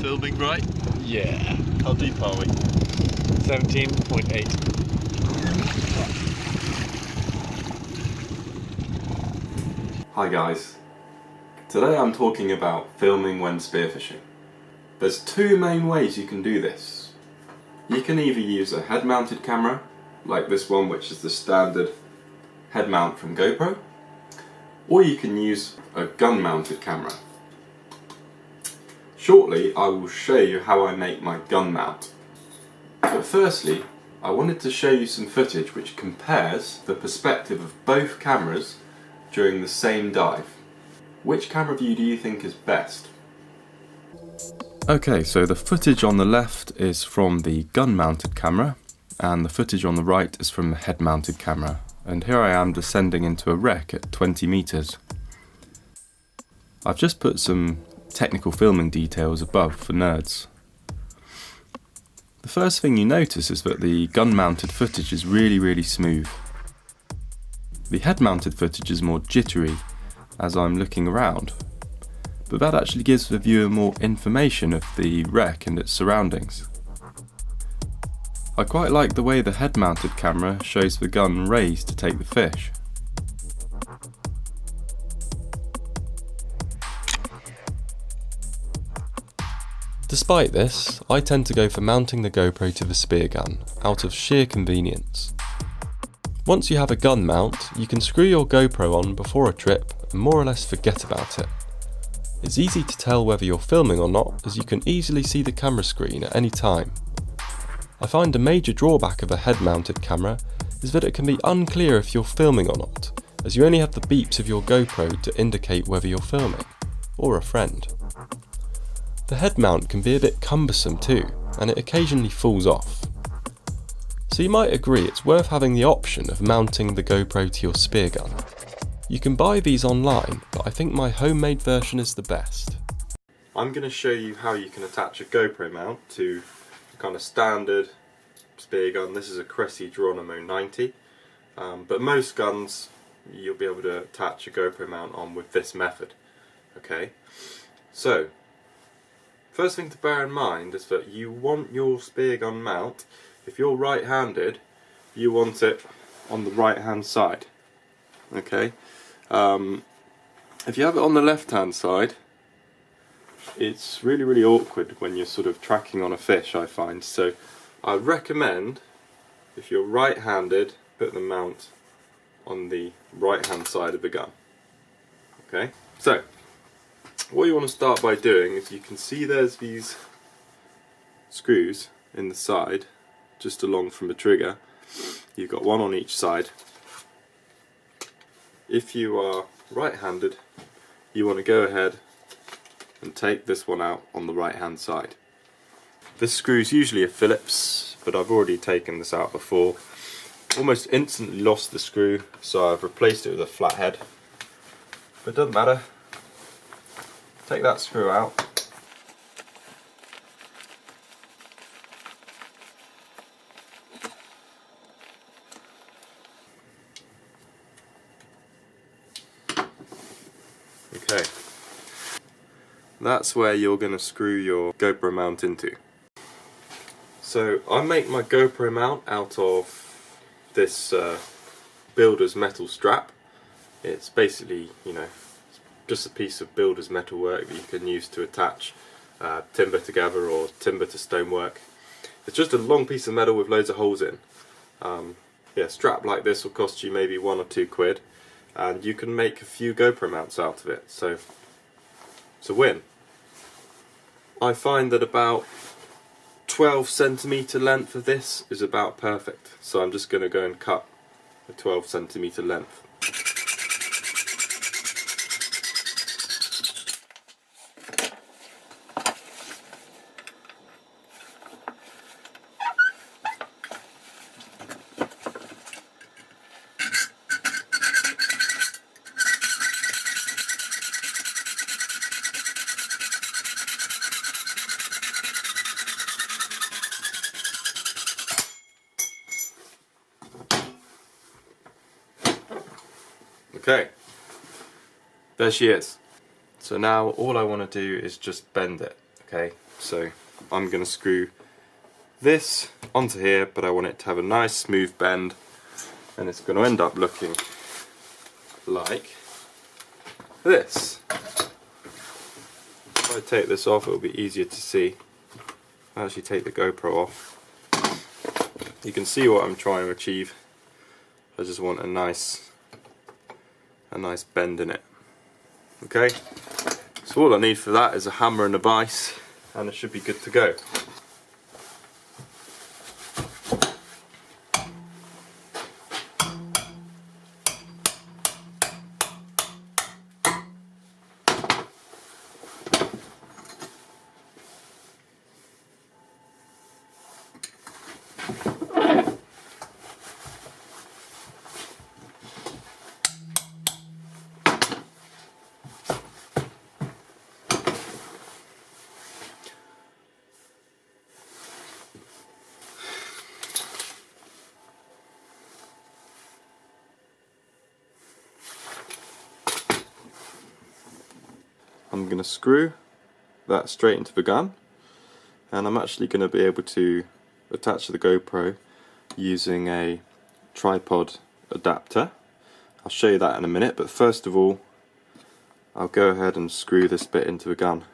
filming right? Yeah. How deep are we? 17.8. Hi guys. Today I'm talking about filming when spearfishing. There's two main ways you can do this. You can either use a head-mounted camera, like this one which is the standard head mount from GoPro, or you can use a gun-mounted camera. Shortly I will show you how I make my gun mount. But firstly, I wanted to show you some footage which compares the perspective of both cameras during the same dive. Which camera view do you think is best? Okay, so the footage on the left is from the gun-mounted camera, and the footage on the right is from the head-mounted camera. And here I am descending into a wreck at 20 meters. I've just put some technical filming details above for nerds. The first thing you notice is that the gun-mounted footage is really smooth. The head-mounted footage is more jittery as I'm looking around, but that actually gives the viewer more information of the wreck and its surroundings. I quite like the way the head-mounted camera shows the gun raised to take the fish. Despite this, I tend to go for mounting the GoPro to the Speargun, out of sheer convenience. Once you have a gun mount, you can screw your GoPro on before a trip and more or less forget about it. It's easy to tell whether you're filming or not, as you can easily see the camera screen at any time. I find a major drawback of a head-mounted camera is that it can be unclear if you're filming or not, as you only have the beeps of your GoPro to indicate whether you're filming, or a friend. The head mount can be a bit cumbersome too, and it occasionally falls off. So you might agree it's worth having the option of mounting the GoPro to your Speargun. You can buy these online, but I think my homemade version is the best. I'm going to show you how you can attach a GoPro mount to a kind of standard Speargun. This is a Cressy Geronimo 90, but most guns you'll be able to attach a GoPro mount on with this method. Okay, so first thing to bear in mind is that you want your Speargun mount, if you're right-handed, you want it on the right-hand side. Okay, if you have it on the left-hand side, it's really awkward when you're sort of tracking on a fish, I find. So I recommend, if you're right-handed, put the mount on the right-hand side of the gun. Okay, so what you want to start by doing is, you can see there's these screws in the side, just along from the trigger. You've got one on each side. If you are right-handed, you want to go ahead and take this one out on the right-hand side. This screw is usually a Phillips, but I've already taken this out before. Almost instantly lost the screw, so I've replaced it with a flathead. But it doesn't matter. Take that screw out. Okay. That's where you're going to screw your GoPro mount into. So I make my GoPro mount out of this builder's metal strap. It's basically, just a piece of builder's metalwork that you can use to attach timber together or timber to stonework. It's just a long piece of metal with loads of holes in. Yeah, a strap like this will cost you maybe £1 or £2, and you can make a few GoPro mounts out of it, so it's a win. I find that about 12cm length of this is about perfect, so I'm just going to go and cut a 12cm length. Okay, there she is. So now all I want to do is just bend it. Okay, so I'm going to screw this onto here, but I want it to have a nice smooth bend, and it's going to end up looking like this. If I take this off, it'll be easier to see. I actually take the GoPro off. You can see what I'm trying to achieve. I just want a nice bend in it. Okay, so all I need for that is a hammer and a vise, and it should be good to go. I'm going to screw that straight into the gun, and I'm actually going to be able to attach the GoPro using a tripod adapter. I'll show you that in a minute, but first of all I'll go ahead and screw this bit into the gun.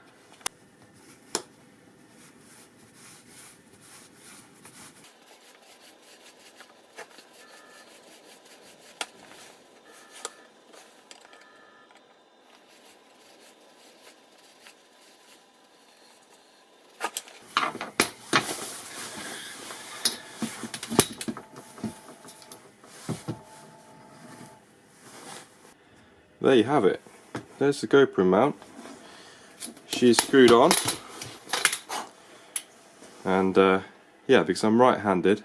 There you have it. There's the GoPro mount. She's screwed on, and yeah, because I'm right-handed,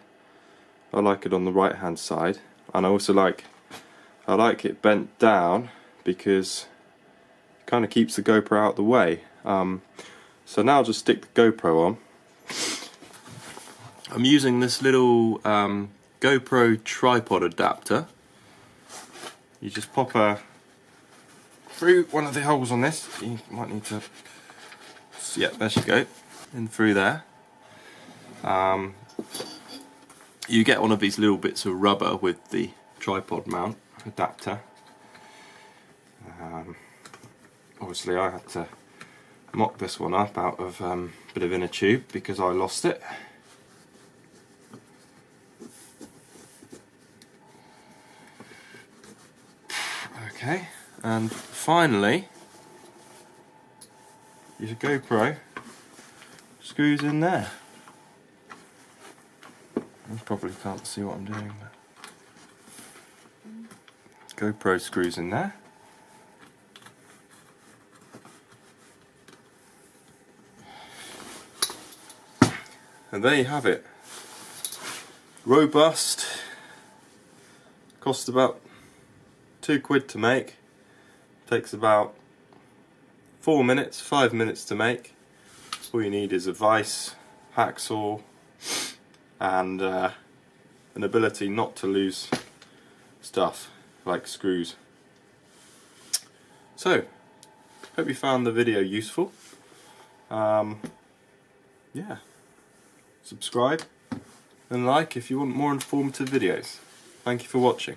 I like it on the right-hand side, and I also like it bent down because it kind of keeps the GoPro out of the way. So now I'll just stick the GoPro on. I'm using this little GoPro tripod adapter. You just pop her through one of the holes on this. You might need to, yeah, there she go, in through there. You get one of these little bits of rubber with the tripod mount adapter. Obviously I had to mock this one up out of a bit of inner tube because I lost it. Okay, and finally your GoPro screws in there. You probably can't see what I'm doing, but GoPro screws in there. And there you have it. Robust. Cost about £2 to make. Takes about 4 minutes, 5 minutes to make. All you need is a vise, hacksaw, and an ability not to lose stuff like screws. So, hope you found the video useful. Yeah, subscribe and like if you want more informative videos. Thank you for watching.